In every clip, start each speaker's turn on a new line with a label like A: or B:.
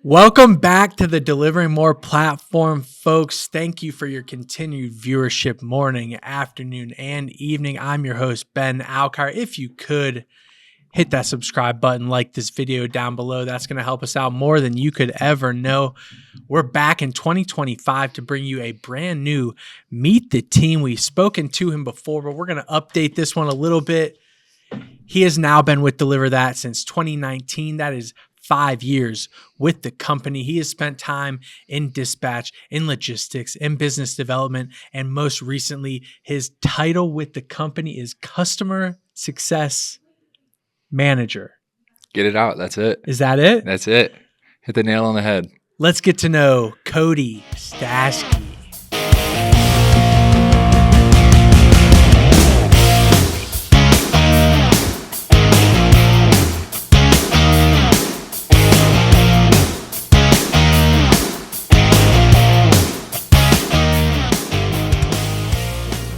A: Welcome back to the Delivering More platform, folks. Thank you for your continued viewership morning, afternoon, and evening. I'm your host, Ben Alcar. If you could hit that subscribe button, like this video down below, that's going to help us out more than you could ever know. We're back in 2025 to bring you a brand new Meet the Team. We've spoken to him before, but we're going to update this one a little bit. He has now been with Deliver That since 2019. That is 5 years with the company. He has spent time in dispatch, in logistics, in business development, and most recently, his title with the company is Customer Success Manager.
B: Get it out. That's it.
A: Is that it?
B: That's it. Hit the nail on the head.
A: Let's get to know Kody Stashke.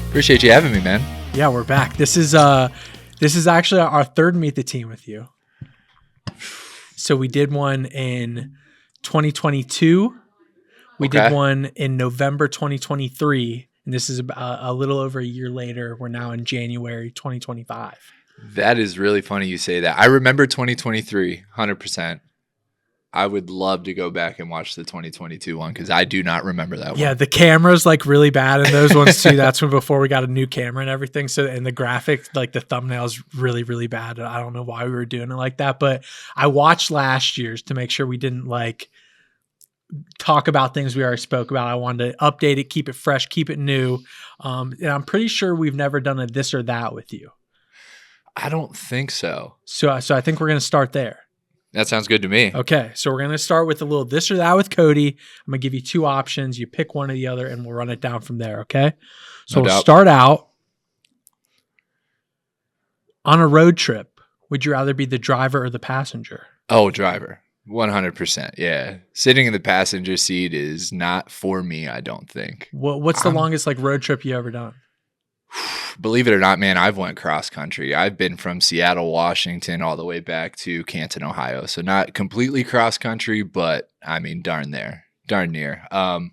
B: Appreciate you having me, man.
A: Yeah, we're back. This is actually our third Meet the Team with you. So we did one in 2022. We did one in November 2023, and this is a little over a year later. We're now in January 2025.
B: That is really funny you say that. I remember 2023, 100%. I would love to go back and watch the 2022 one because I do not remember that one.
A: Yeah, the camera's like really bad in those ones too. That's when before we got a new camera and everything. So, and the graphics, like the thumbnail's really, really bad. I don't know why we were doing it like that, but I watched last year's to make sure we didn't like talk about things we already spoke about. I wanted to update it, keep it fresh, keep it new. And I'm pretty sure we've never done a this or that with you.
B: I don't think so.
A: So I think we're going to start there.
B: That sounds good to me.
A: Okay, so we're going to start with a little this or that with Kody. I'm going to give you two options. You pick one or the other, and we'll run it down from there, okay? So we'll start out. On a road trip, would you rather be the driver or the passenger?
B: Oh, driver. 100%. Yeah. Sitting in the passenger seat is not for me, I don't think.
A: What's the longest like road trip you ever done?
B: Believe it or not, man, I've went cross country. I've been from Seattle, Washington, all the way back to Canton, Ohio. So not completely cross country, but I mean, darn near. That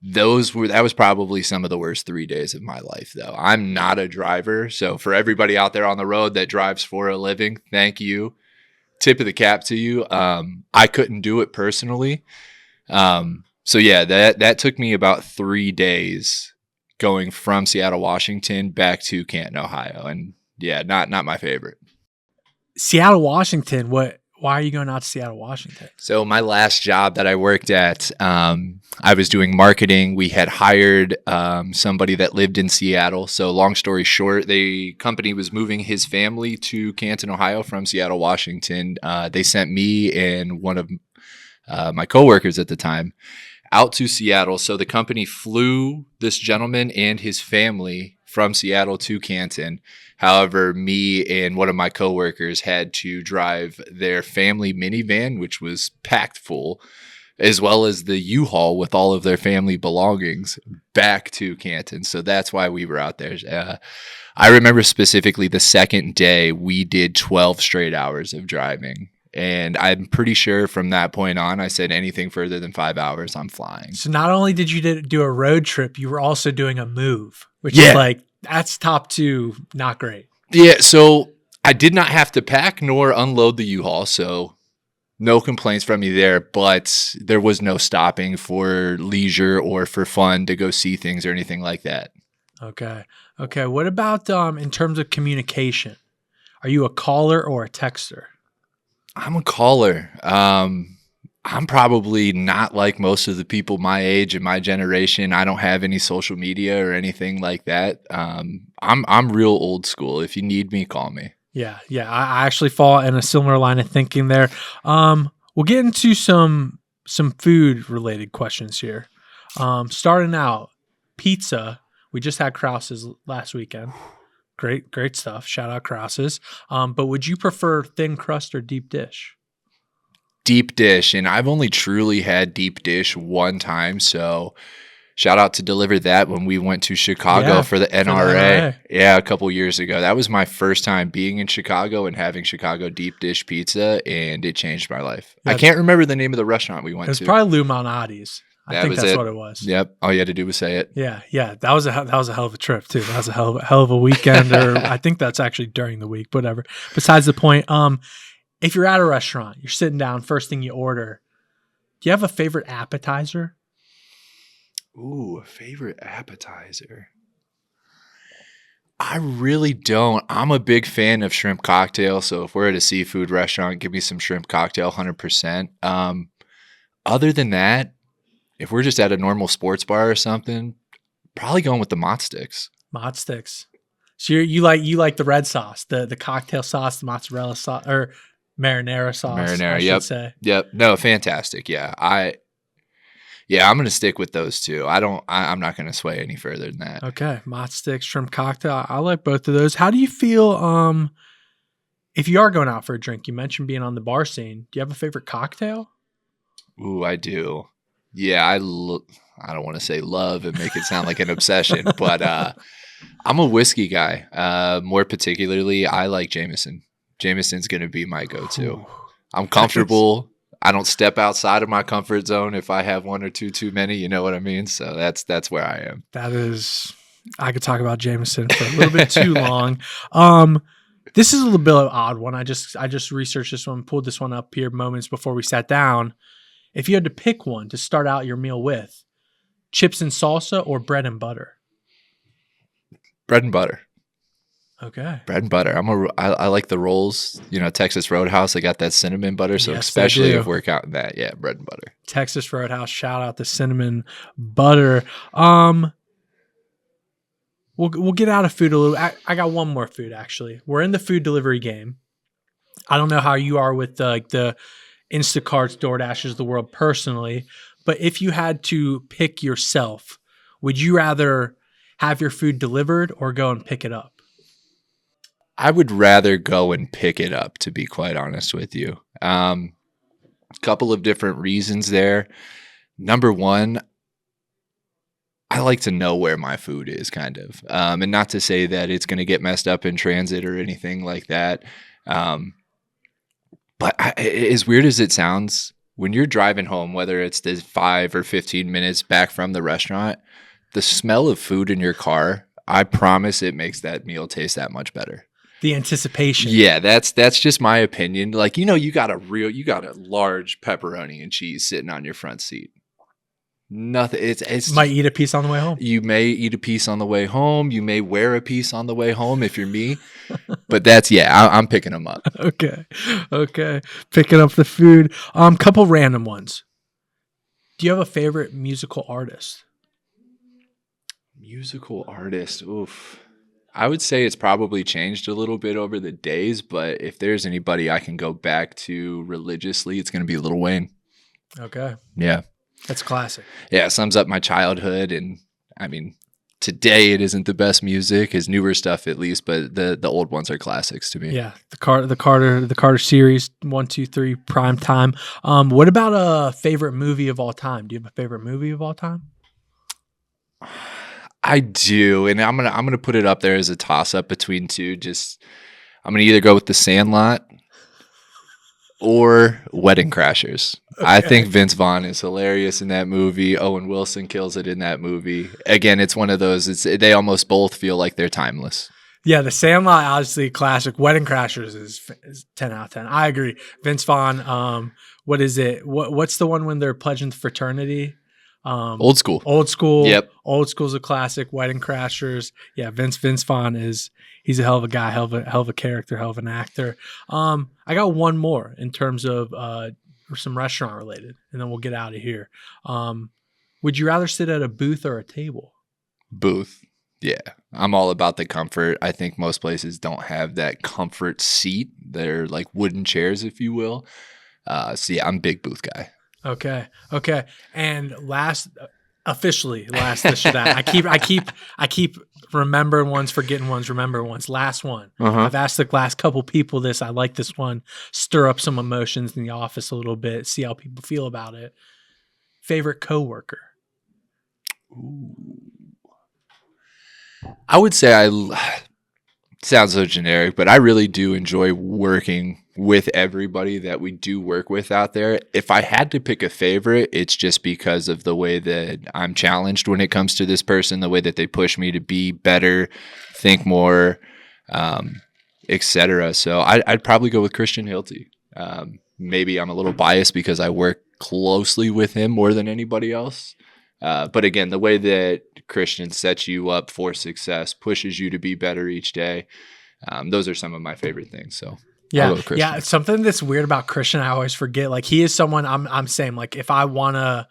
B: was probably some of the worst 3 days of my life, though. I'm not a driver. So for everybody out there on the road that drives for a living, thank you. Tip of the cap to you. I couldn't do it personally. So yeah, that took me about 3 days going from Seattle, Washington back to Canton, Ohio. And yeah, not my favorite.
A: Seattle, Washington. Why are you going out to Seattle, Washington?
B: So my last job that I worked at, I was doing marketing. We had hired somebody that lived in Seattle. So long story short, the company was moving his family to Canton, Ohio from Seattle, Washington. They sent me and one of my coworkers at the time out to Seattle. So the company flew this gentleman and his family from Seattle to Canton. However, me and one of my coworkers had to drive their family minivan, which was packed full, as well as the U-Haul with all of their family belongings back to Canton. So that's why we were out there. I remember specifically the second day we did 12 straight hours of driving. And I'm pretty sure from that point on, I said anything further than 5 hours, I'm flying.
A: So not only did you do a road trip, you were also doing a move, which is like, that's top two, not great.
B: Yeah, so I did not have to pack nor unload the U-Haul, so no complaints from me there, but there was no stopping for leisure or for fun to go see things or anything like that.
A: Okay. What about in terms of communication? Are you a caller or a texter?
B: I'm a caller. I'm probably not like most of the people my age and my generation. I don't have any social media or anything like that. I'm real old school. If you need me, call me.
A: Yeah. I actually fall in a similar line of thinking there. We'll get into some food related questions here. Starting out, pizza. We just had Krause's last weekend. Great stuff. Shout out Krause's. But would you prefer thin crust or deep dish?
B: Deep dish, and I've only truly had deep dish one time, so Shout out to Deliver That when we went to Chicago
A: Yeah,
B: for the
A: for the
B: NRA.
A: NRA.
B: Yeah, a couple years ago. That was my first time being in Chicago and having Chicago deep dish pizza, and it changed my life. I
A: Yeah.
B: can't remember the name of the restaurant we
A: It
B: went
A: was
B: to.
A: probably Lou Malnati's. I
B: That
A: think
B: was
A: that's
B: it.
A: what it was.
B: Yep. All you had to do was say it.
A: Yeah, that was a hell of a trip too. That was a hell of a weekend, or I think that's actually during the week. Whatever. Besides the point. If you're at a restaurant, you're sitting down, first thing you order. Do you have a favorite appetizer?
B: Ooh, a favorite appetizer. I really don't. I'm a big fan of shrimp cocktail. So if we're at a seafood restaurant, give me some shrimp cocktail, 100%. Other than that, if we're just at a normal sports bar or something, probably going with the mott sticks.
A: Mott sticks. So you like the red sauce, the cocktail sauce, the mozzarella sauce or marinara sauce,
B: Marinara.
A: I should say.
B: Yep. No, fantastic. I'm gonna stick with those two. I'm not gonna sway any further than that.
A: Okay, mott sticks, shrimp cocktail. I like both of those. How do you feel if you are going out for a drink? You mentioned being on the bar scene. Do you have a favorite cocktail?
B: Ooh, I do. Yeah, I don't want to say love and make it sound like an obsession, but I'm a whiskey guy. More particularly, I like Jameson. Jameson's going to be my go-to.
A: Ooh.
B: I'm comfortable. I don't step outside of my comfort zone if I have one or two too many. You know what I mean? So that's where I am.
A: That is, I could talk about Jameson for a little bit too long. This is a little bit of an odd one. I just researched this one, pulled this one up here moments before we sat down. If you had to pick one to start out your meal with, chips and salsa or bread and butter?
B: Bread and butter.
A: Okay.
B: Bread and butter. I like the rolls. You know, Texas Roadhouse. They got that cinnamon butter. So
A: Yes,
B: especially
A: they do.
B: if we're counting that, yeah, bread and butter.
A: Texas Roadhouse. Shout out the cinnamon butter. We'll get out of food a little. I got one more food actually. We're in the food delivery game. I don't know how you are with the Instacarts, DoorDashes of the world personally, but if you had to pick yourself, would you rather have your food delivered or go and pick it up?
B: I would rather go and pick it up, to be quite honest with you. Couple of different reasons there. Number one, I like to know where my food is, kind of. And not to say that it's going to get messed up in transit or anything like that. But as weird as it sounds, when you're driving home, whether it's the 5 or 15 minutes back from the restaurant, the smell of food in your car, I promise it makes that meal taste that much better.
A: The anticipation.
B: Yeah, that's just my opinion. Like, you got a large pepperoni and cheese sitting on your front seat. Nothing. It's
A: Might eat a piece on the way home.
B: You may eat a piece on the way home. You may wear a piece on the way home if you're me. But I'm picking them up.
A: Okay. Picking up the food. Couple random ones. Do you have a favorite musical artist?
B: Musical artist. Oof. I would say it's probably changed a little bit over the days, but if there's anybody I can go back to religiously, it's going to be Lil Wayne.
A: Okay.
B: Yeah.
A: That's classic.
B: Yeah, it sums up my childhood. And I mean, today it isn't the best music, his newer stuff at least, but the old ones are classics to me.
A: Yeah. The Carter series, 1, 2, 3, prime time. What about a favorite movie of all time? Do you have a favorite movie of all time?
B: I do, and I'm gonna put it up there as a toss up between two. I'm gonna either go with The Sandlot or Wedding Crashers. Okay. I think Vince Vaughn is hilarious in that movie. Owen Wilson kills it in that movie. Again, it's one of those. They almost both feel like they're timeless. Yeah,
A: The Sandlot, obviously classic. Wedding Crashers is 10 out of 10. I agree. Vince Vaughn. What is it? What's the one when they're pledging fraternity?
B: Old School.
A: Yep. Old School's a classic. Wedding Crashers. Yeah, Vince Vaughn he's a hell of a guy, hell of a character, hell of an actor. I got one more in terms of some restaurant related, and then we'll get out of here. Would you rather sit at a booth or a table?
B: Booth. Yeah. I'm all about the comfort. I think most places don't have that comfort seat. They're like wooden chairs, if you will. So yeah, I'm a big booth guy.
A: Okay. And last, this or that. I keep remembering ones, forgetting ones, remembering ones. Last one. Uh-huh. I've asked the last couple people this. I like this one. Stir up some emotions in the office a little bit. See how people feel about it. Favorite coworker?
B: I would say sounds so generic, but I really do enjoy working with everybody that we do work with out there. If I had to pick a favorite, it's just because of the way that I'm challenged when it comes to this person, the way that they push me to be better, think more, etc. So I'd probably go with Christian Hilty. Maybe I'm a little biased because I work closely with him more than anybody else. But again, the way that Christian sets you up for success, pushes you to be better each day. Those are some of my favorite things. So I'll go with Christian.
A: Yeah. Something that's weird about Christian, I always forget. Like he is someone I'm saying, like if I want to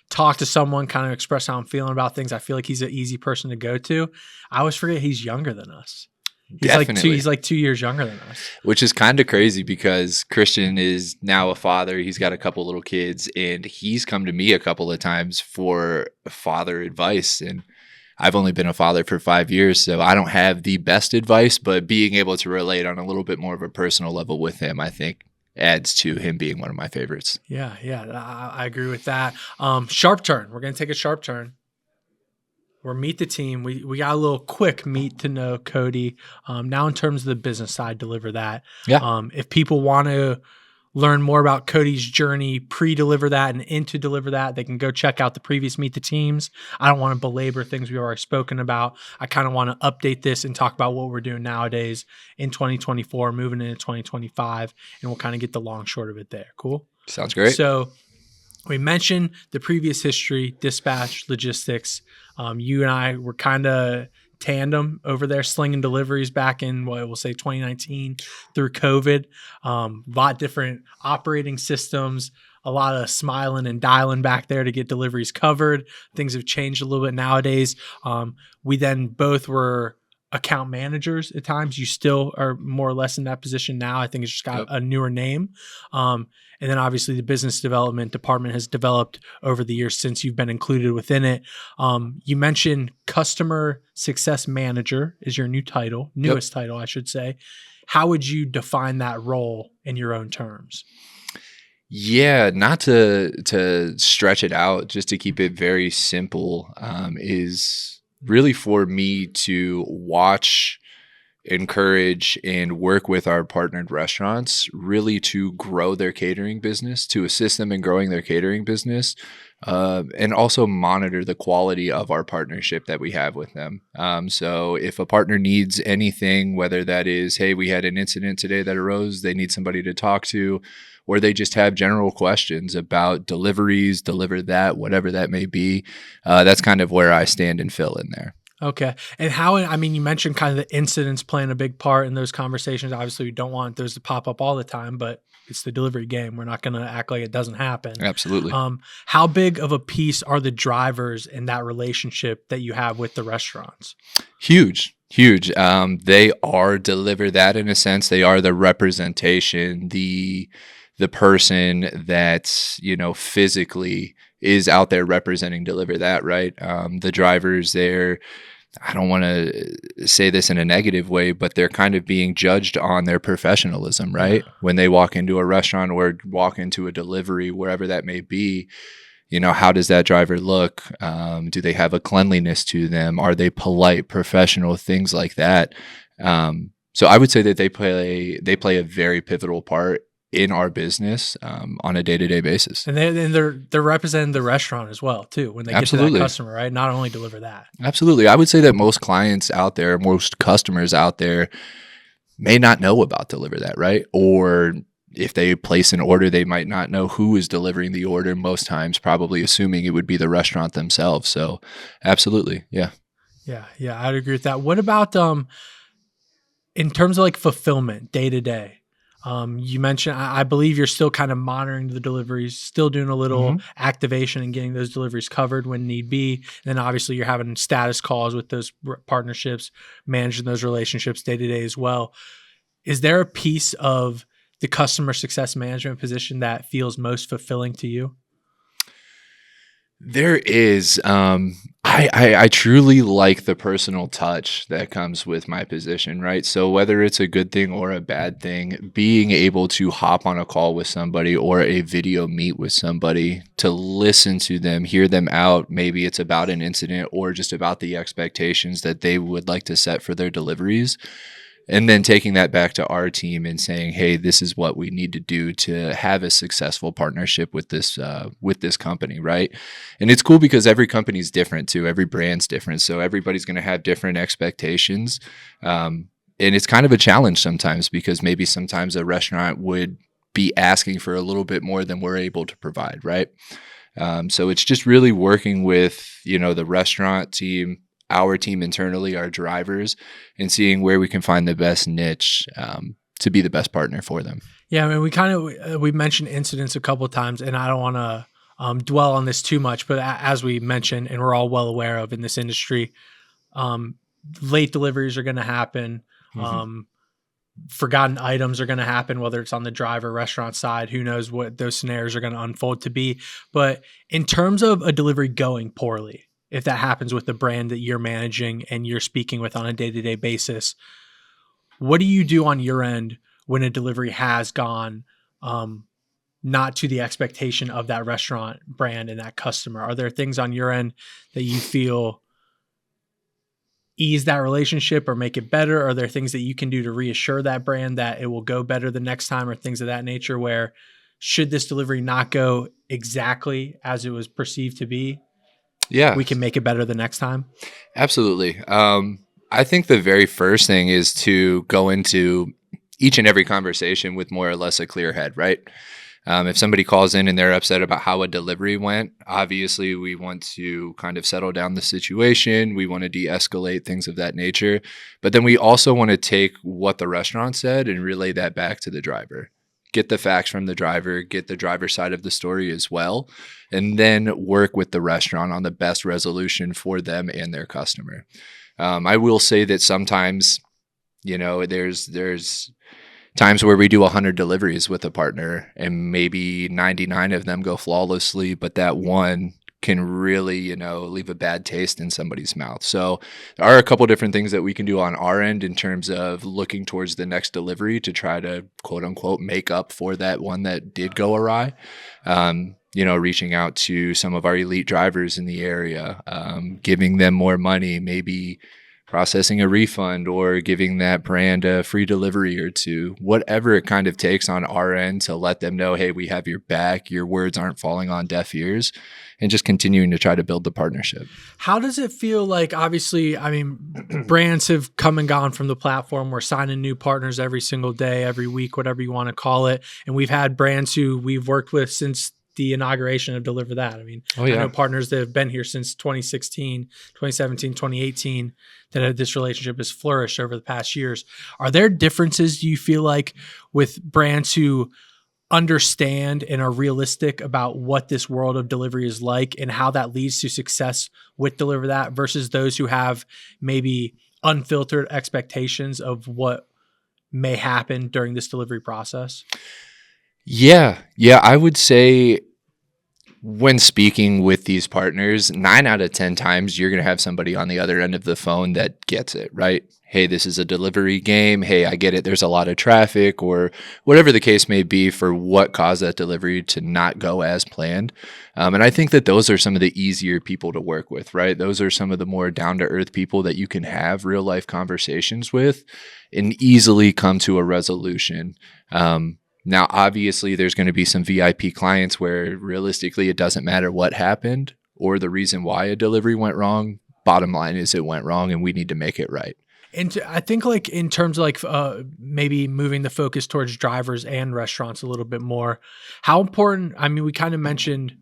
A: talk to someone, kind of express how I'm feeling about things, I feel like he's an easy person to go to. I always forget he's younger than us. He's like 2 years younger than us.
B: Which is kind of crazy because Christian is now a father. He's got a couple little kids, and he's come to me a couple of times for father advice. And I've only been a father for 5 years, so I don't have the best advice, but being able to relate on a little bit more of a personal level with him, I think adds to him being one of my favorites.
A: Yeah, I agree with that. Sharp turn. We're going to take a sharp turn. We're meet the team. We got a little quick meet to know Kody. Now in terms of the business side, deliver that.
B: Yeah.
A: If people want to learn more about Kody's journey, pre-deliver that and into deliver that, they can go check out the previous meet the teams. I don't want to belabor things we've already spoken about. I kind of want to update this and talk about what we're doing nowadays in 2024, moving into 2025, and we'll kind of get the long short of it there. Cool?
B: Sounds great.
A: So we mentioned the previous history, dispatch, logistics. You and I were kind of tandem over there, slinging deliveries back in what we'll say 2019 through COVID. A lot different operating systems, a lot of smiling and dialing back there to get deliveries covered. Things have changed a little bit nowadays. We then both were account managers at times. You still are more or less in that position now. I think it's just got a newer name. And then obviously the business development department has developed over the years since you've been included within it. You mentioned customer success manager is your new title, newest title, I should say. How would you define that role in your own terms?
B: Yeah, not to stretch it out, just to keep it very simple, is really for me to watch, encourage, and work with our partnered restaurants really to grow their catering business, to assist them in growing their catering business, and also monitor the quality of our partnership that we have with them. So if a partner needs anything, whether that is, hey, we had an incident today that arose, they need somebody to talk to, or they just have general questions about deliveries, deliver that, whatever that may be, that's kind of where I stand and fill in there.
A: Okay. And how, I mean, you mentioned kind of the incidents playing a big part in those conversations. Obviously, we don't want those to pop up all the time, but it's the delivery game. We're not going to act like it doesn't happen.
B: Absolutely.
A: How big of a piece are the drivers in that relationship that you have with the restaurants?
B: Huge. They are deliver that in a sense. They are the representation, the person that, physically is out there representing deliver that, right? The drivers there, I don't want to say this in a negative way, but they're kind of being judged on their professionalism, right? Yeah. When they walk into a restaurant or walk into a delivery, wherever that may be, how does that driver look? Do they have a cleanliness to them? Are they polite, professional, things like that? So I would say that they play a very pivotal part in our business on a day-to-day basis.
A: And they're representing the restaurant as well, too, when they get to that customer, right? Not only deliver that.
B: Absolutely. I would say that most clients out there, most customers out there may not know about deliver that, right? Or if they place an order, they might not know who is delivering the order, most times probably assuming it would be the restaurant themselves. So absolutely. Yeah.
A: Yeah, I'd agree with that. What about in terms of like fulfillment day to day? You mentioned, I believe you're still kind of monitoring the deliveries, still doing a little activation and getting those deliveries covered when need be. And then obviously you're having status calls with those partnerships, managing those relationships day to day as well. Is there a piece of the customer success management position that feels most fulfilling to you?
B: There is. I truly like the personal touch that comes with my position, right? So whether it's a good thing or a bad thing, being able to hop on a call with somebody or a video meet with somebody to listen to them, hear them out, maybe it's about an incident or just about the expectations that they would like to set for their deliveries. And then taking that back to our team and saying, "Hey, this is what we need to do to have a successful partnership with this company," right? And it's cool because every company's different too. Every brand's different, so everybody's going to have different expectations. And it's kind of a challenge sometimes because maybe sometimes a restaurant would be asking for a little bit more than we're able to provide, right? So it's just really working with the restaurant team, our team internally, our drivers, and seeing where we can find the best niche to be the best partner for them.
A: Yeah, I mean, we mentioned incidents a couple of times, and I don't want to dwell on this too much, but as we mentioned, and we're all well aware of in this industry, um, late deliveries are going to happen.
B: Mhm.
A: Forgotten items are going to happen, whether it's on the driver restaurant side. Who knows what those scenarios are going to unfold to be? But in terms of a delivery going poorly, if that happens with the brand that you're managing and you're speaking with on a day-to-day basis, what do you do on your end when a delivery has gone not to the expectation of that restaurant brand and that customer? Are there things on your end that you feel ease that relationship or make it better? Are there things that you can do to reassure that brand that it will go better the next time, or things of that nature, where should this delivery not go exactly as it was perceived to be,
B: Yeah,
A: we can make it better the next time?
B: absolutely. I think the very first thing is to go into each and every conversation with more or less a clear head, right? If somebody calls in and they're upset about how a delivery went, obviously we want to kind of settle down the situation. We want to de escalate things of that nature. But then we also want to take what the restaurant said and relay that back to the driver. Get the facts from the driver, get the driver's side of the story as well, and then work with the restaurant on the best resolution for them and their customer. I will say that sometimes, there's times where we do 100 deliveries with a partner and maybe 99 of them go flawlessly, but that one can really, leave a bad taste in somebody's mouth. So there are a couple different things that we can do on our end in terms of looking towards the next delivery to try to quote unquote make up for that one that did go awry. Reaching out to some of our elite drivers in the area, giving them more money, maybe processing a refund or giving that brand a free delivery or two, whatever it kind of takes on our end to let them know, hey, we have your back, your words aren't falling on deaf ears, and just continuing to try to build the partnership.
A: How does it feel like, obviously, I mean, brands have come and gone from the platform. We're signing new partners every single day, every week, whatever you want to call it. And we've had brands who we've worked with since the inauguration of Deliver That. I mean,
B: Oh,
A: I
B: yeah.
A: know partners that have been here since 2016, 2017, 2018, that this relationship has flourished over the past years. Are there differences, do you feel like, with brands who understand and are realistic about what this world of delivery is like and how that leads to success with Deliver That, versus those who have maybe unfiltered expectations of what may happen during this delivery process?
B: Yeah. Yeah. I would say when speaking with these partners, 9 out of 10 times you're going to have somebody on the other end of the phone that gets it, right? Hey, this is a delivery game. Hey, I get it. There's a lot of traffic, or whatever the case may be for what caused that delivery to not go as planned. And I think that those are some of the easier people to work with, right? Those are some of the more down to earth people that you can have real life conversations with and easily come to a resolution. Now, obviously, there's going to be some VIP clients where realistically it doesn't matter what happened or the reason why a delivery went wrong. Bottom line is it went wrong and we need to make it right.
A: And I think, like, in terms of like maybe moving the focus towards drivers and restaurants a little bit more, how important, I mean, we kind of mentioned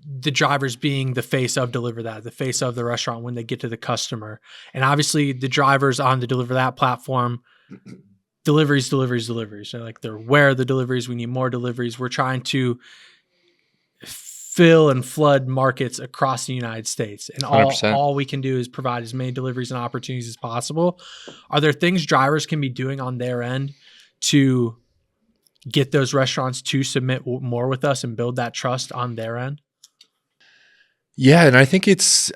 A: the drivers being the face of Deliver That, the face of the restaurant when they get to the customer. And obviously the drivers on the Deliver That platform, deliveries, deliveries, deliveries. So like, they're where are the deliveries? We need more deliveries. We're trying to fill and flood markets across the United States. And
B: 100%.
A: all we can do is provide as many deliveries and opportunities as possible. Are there things drivers can be doing on their end to get those restaurants to submit more with us and build that trust on their end?
B: Yeah, and I think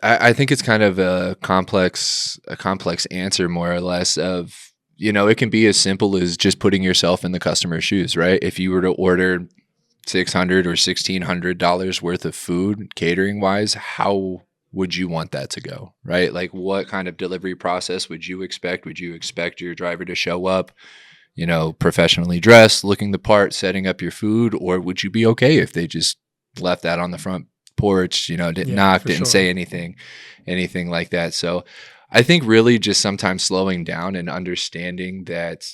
B: I think it's kind of a complex answer more or less of, it can be as simple as just putting yourself in the customer's shoes, right? If you were to order $600 or $1,600 worth of food catering wise, how would you want that to go, right? Like what kind of delivery process would you expect? Would you expect your driver to show up, professionally dressed, looking the part, setting up your food, or would you be okay if they just left that on the front porch, didn't
A: Yeah,
B: knock,
A: for
B: didn't
A: sure.
B: say anything like that. So I think really just sometimes slowing down and understanding that,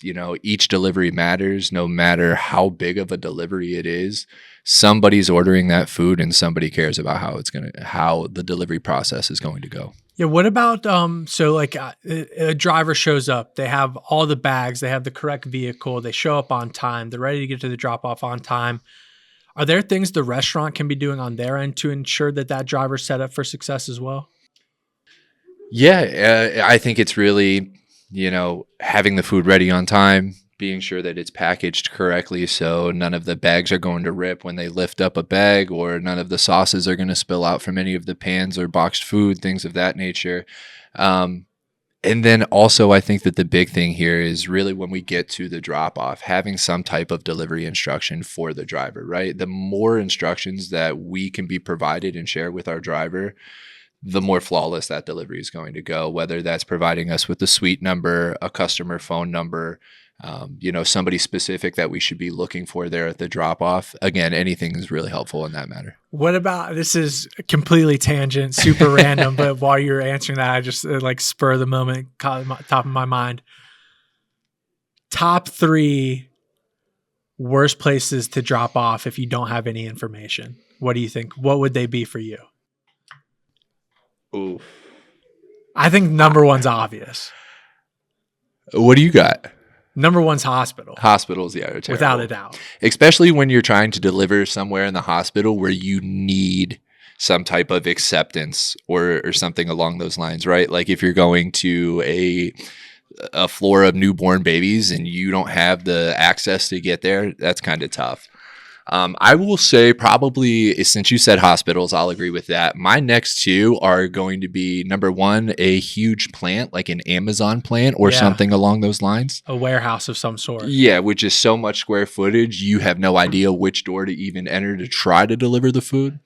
B: each delivery matters no matter how big of a delivery it is. Somebody's ordering that food and somebody cares about how the delivery process is going to go.
A: Yeah, what about so like a driver shows up, they have all the bags, they have the correct vehicle, they show up on time, they're ready to get to the drop off on time. Are there things the restaurant can be doing on their end to ensure that that driver's set up for success as well?
B: Yeah, I think it's really, having the food ready on time, being sure that it's packaged correctly so none of the bags are going to rip when they lift up a bag, or none of the sauces are going to spill out from any of the pans or boxed food, things of that nature. Um, and then also, I think that the big thing here is really when we get to the drop off, having some type of delivery instruction for the driver, right? The more instructions that we can be provided and share with our driver, the more flawless that delivery is going to go, whether that's providing us with a suite number, a customer phone number, somebody specific that we should be looking for there at the drop off. Again, anything is really helpful in that matter.
A: What about, this is completely tangent, super random, but while you're answering that, I just like spur of the moment caught top of my mind. Top 3 worst places to drop off if you don't have any information. What do you think? What would they be for you?
B: Ooh.
A: I think number one's obvious.
B: What do you got?
A: Number one's hospital.
B: Hospitals, yeah, are terrible.
A: Without a doubt.
B: Especially when you're trying to deliver somewhere in the hospital where you need some type of acceptance or something along those lines, right? Like if you're going to a floor of newborn babies and you don't have the access to get there, that's kind of tough. I will say probably, since you said hospitals, I'll agree with that. My next 2 are going to be, number 1, a huge plant, like an Amazon plant or something along those lines.
A: A warehouse of some sort.
B: Yeah, which is so much square footage, you have no idea which door to even enter to try to deliver the food.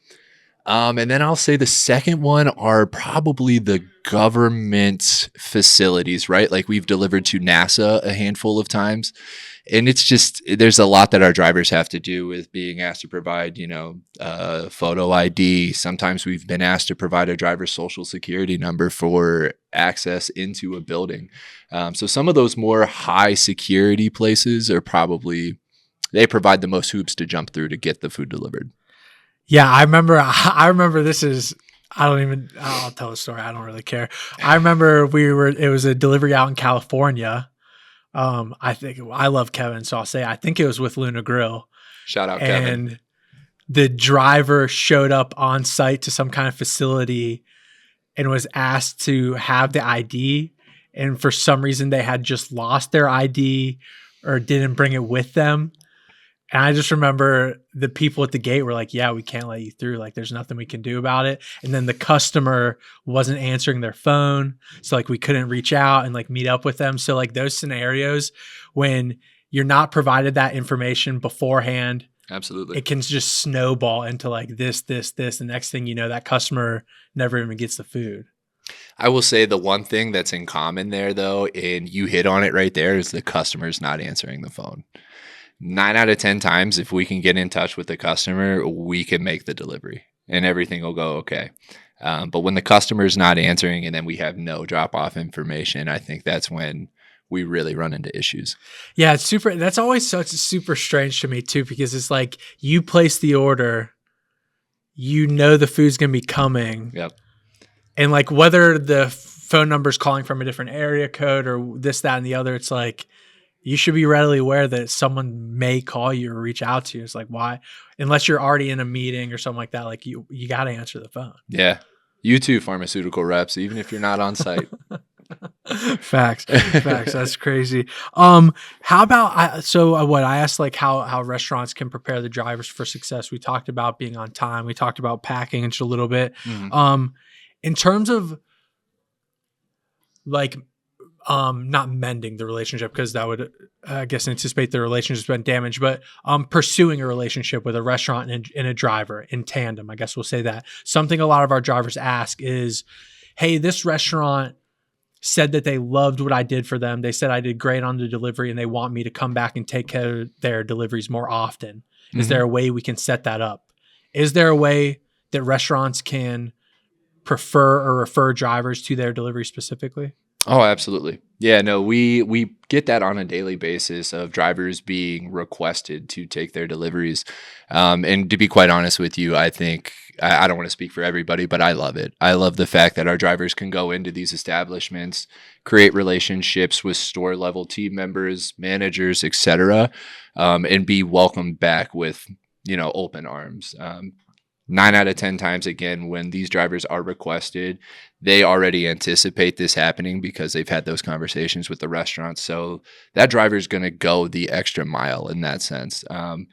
B: And then I'll say the second one are probably the government facilities, right? Like we've delivered to NASA a handful of times. And it's just, there's a lot that our drivers have to do with being asked to provide, photo ID. Sometimes we've been asked to provide a driver's social security number for access into a building. So some of those more high security places are probably, they provide the most hoops to jump through to get the food delivered.
A: Yeah, I remember this is, I'll tell the story. I don't really care. I remember it was a delivery out in California. I think I love Kevin, so I'll say I think it was with Luna Grill.
B: Shout out, Kevin.
A: And the driver showed up on site to some kind of facility and was asked to have the ID. And for some reason, they had just lost their ID or didn't bring it with them. And I just remember the people at the gate were like, yeah, we can't let you through. Like, there's nothing we can do about it. And then the customer wasn't answering their phone. So like we couldn't reach out and like meet up with them. So like those scenarios when you're not provided that information beforehand,
B: absolutely,
A: it can just snowball into like this. The next thing you know, that customer never even gets the food.
B: I will say the one thing that's in common there though, and you hit on it right there, is the customer's not answering the phone. 9 out of 10 times, if we can get in touch with the customer, we can make the delivery and everything will go okay. But when the customer's not answering and then we have no drop-off information, I think that's when we really run into issues.
A: Yeah, it's super. That's always such super strange to me too, because it's like you place the order, you know the food's going to be coming.
B: Yep.
A: And like whether the phone number is calling from a different area code or this, that, and the other, it's like, you should be readily aware that someone may call you or reach out to you. It's like, why? Unless you're already in a meeting or something like that, like you got to answer the phone.
B: Yeah. You too, pharmaceutical reps, even if you're not on site.
A: Facts. That's crazy. How about I asked like how restaurants can prepare the drivers for success. We talked about being on time. We talked about packing just a little bit.
B: Mhm.
A: In terms of like not mending the relationship, because that would I guess anticipate the relationship's been damaged, but pursuing a relationship with a restaurant and a driver in tandem, I guess we'll say that. Something a lot of our drivers ask is, hey, this restaurant said that they loved what I did for them. They said I did great on the delivery and they want me to come back and take care of their deliveries more often. Is there a way we can set that up? Is there a way that restaurants can prefer or refer drivers to their delivery specifically?
B: Oh, absolutely. Yeah, no, we get that on a daily basis of drivers being requested to take their deliveries. And to be quite honest with you, I think I don't want to speak for everybody, but I love it. I love the fact that our drivers can go into these establishments, create relationships with store level team members, managers, etc., and be welcomed back with open arms. 9 out of 10 times, again, when these drivers are requested, they already anticipate this happening because they've had those conversations with the restaurant. So that driver is going to go the extra mile in that sense. And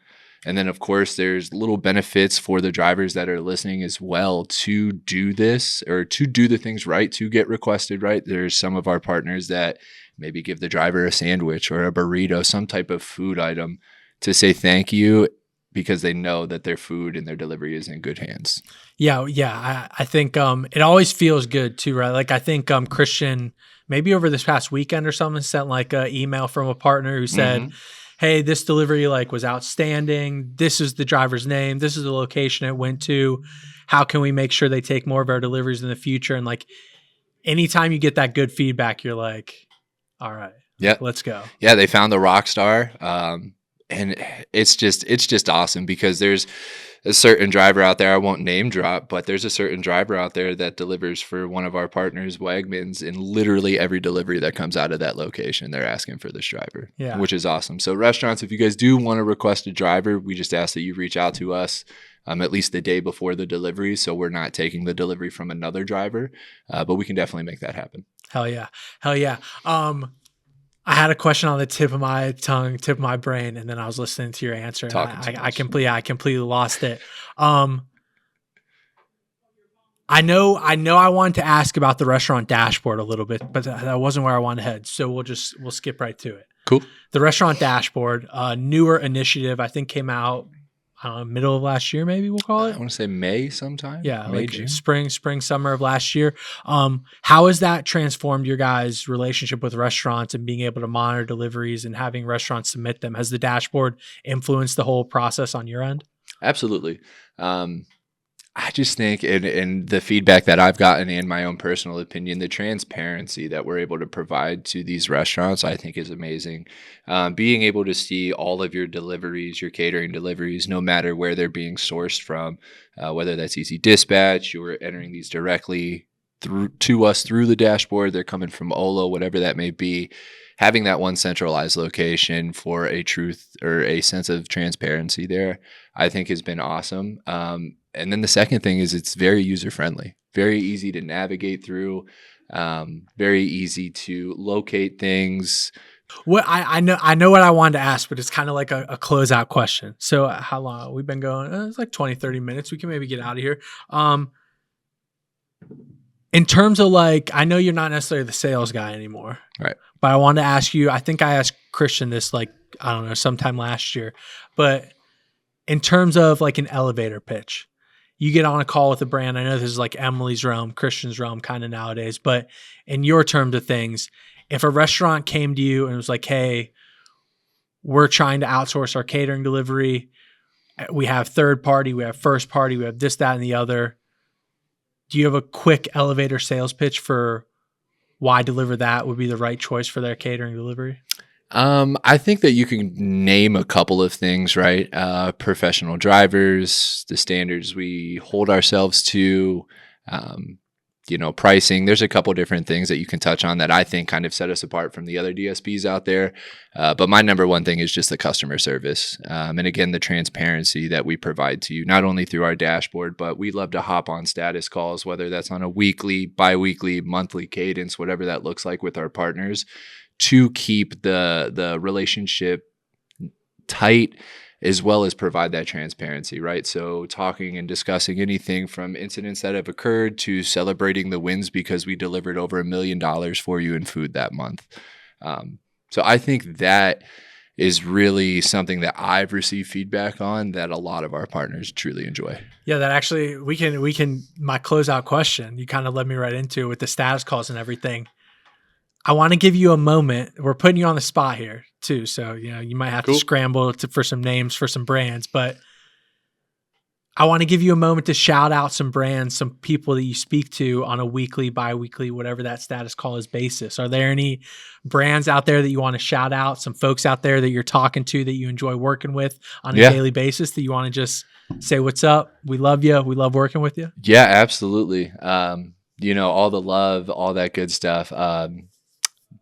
B: then, of course, there's little benefits for the drivers that are listening as well to do this or to do the things right, to get requested right. There's some of our partners that maybe give the driver a sandwich or a burrito, some type of food item to say thank you, because they know that their food and their delivery is in good hands.
A: Yeah. I think it always feels good too, right? Like I think Christian, maybe over this past weekend or something, sent like an email from a partner who said,
B: Mhm.
A: hey, this delivery like was outstanding. This is the driver's name. This is the location it went to. How can we make sure they take more of our deliveries in the future? And like anytime you get that good feedback, you're like, all right,
B: Yeah.
A: let's go.
B: Yeah, they found the rock star. And it's just awesome because there's a certain driver out there, I won't name drop, but there's a certain driver out there that delivers for one of our partners, Wegmans, and literally every delivery that comes out of that location, they're asking for this driver,
A: Yeah.
B: which is awesome. So restaurants, if you guys do want to request a driver, we just ask that you reach out to us at least the day before the delivery, so we're not taking the delivery from another driver, but we can definitely make that happen.
A: Hell yeah. I had a question on the tip of my tongue, tip of my brain, and then I was listening to your answer, and I completely lost it. I know I wanted to ask about the restaurant dashboard a little bit, but that wasn't where I wanted to head. So we'll skip right to it.
B: Cool.
A: The restaurant dashboard, newer initiative, I think came out middle of last year, maybe we'll call it.
B: I want to say May sometime.
A: Yeah,
B: May,
A: like
B: June.
A: spring, summer of last year. How has that transformed your guys' relationship with restaurants and being able to monitor deliveries and having restaurants submit them? Has the dashboard influenced the whole process on your end?
B: Absolutely. I just think, and the feedback that I've gotten in my own personal opinion, the transparency that we're able to provide to these restaurants, I think is amazing. Being able to see all of your deliveries, your catering deliveries, no matter where they're being sourced from, whether that's Easy Dispatch, you're entering these directly to us through the dashboard, they're coming from Olo, whatever that may be. Having that one centralized location for a truth or a sense of transparency there, I think has been awesome. And then the second thing is it's very user-friendly, very easy to navigate through, very easy to locate things.
A: What I know what I wanted to ask, but it's kind of like a closeout question. So how long we've been going? It's like 20, 30 minutes. We can maybe get out of here. In terms of like, I know you're not necessarily the sales guy anymore.
B: Right.
A: But I wanted to ask you, I think I asked Christian this like, I don't know, sometime last year, but in terms of like an elevator pitch, you get on a call with a brand. I know this is like Emily's realm, Christian's realm kind of nowadays, but in your terms of things, if a restaurant came to you and was like, hey, we're trying to outsource our catering delivery. We have third party, we have first party, we have this, that, and the other. Do you have a quick elevator sales pitch for why Deliver That would be the right choice for their catering delivery?
B: I think that you can name a couple of things, right? Professional drivers, the standards we hold ourselves to, pricing. There's a couple different things that you can touch on that I think kind of set us apart from the other DSPs out there. But my number one thing is just the customer service. And again, the transparency that we provide to you, not only through our dashboard, but we love to hop on status calls, whether that's on a weekly, bi-weekly, monthly cadence, whatever that looks like with our partners, to keep the relationship tight, as well as provide that transparency, right? So talking and discussing anything from incidents that have occurred to celebrating the wins because we delivered over $1 million for you in food that month. So I think that is really something that I've received feedback on that a lot of our partners truly enjoy.
A: Yeah, that actually, we can, my closeout question, you kind of led me right into it with the status calls and everything. I want to give you a moment. We're putting you on the spot here too. So, you might have to scramble for some names for some brands, but I want to give you a moment to shout out some brands, some people that you speak to on a weekly, bi-weekly, whatever that status call is basis. Are there any brands out there that you want to shout out? Some folks out there that you're talking to that you enjoy working with on a daily basis that you want to just say, what's up? We love you. We love working with you.
B: Yeah, absolutely. All the love, all that good stuff.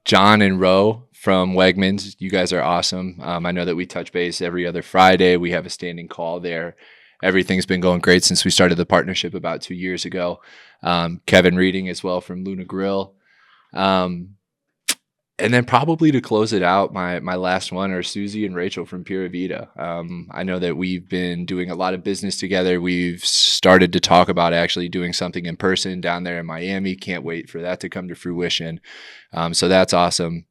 B: John and Ro from Wegmans, you guys are awesome. I know that we touch base every other Friday. We have a standing call there. Everything's been going great since we started the partnership about 2 years ago. Kevin Reading as well from Luna Grill. And then probably to close it out, my last one are Susie and Rachel from Pura Vida. I know that we've been doing a lot of business together. We've started to talk about actually doing something in person down there in Miami. Can't wait for that to come to fruition. So that's awesome.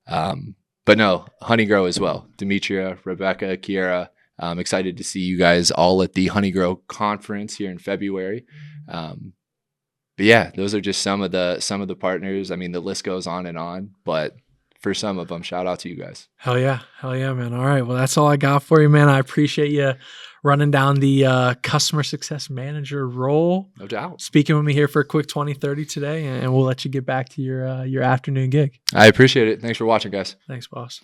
B: But no, Honey Grow as well. Demetria, Rebecca, Kiera. I'm excited to see you guys all at the Honey Grow conference here in February. But yeah, those are just some of the partners. I mean, the list goes on, but for some of them, shout out to you guys.
A: Hell yeah, man. All right, well, that's all I got for you, man. I appreciate you running down the customer success manager role.
B: No doubt.
A: Speaking with me here for a quick 20-30 today, and we'll let you get back to your afternoon gig.
B: I appreciate it. Thanks for watching, guys.
A: Thanks, boss.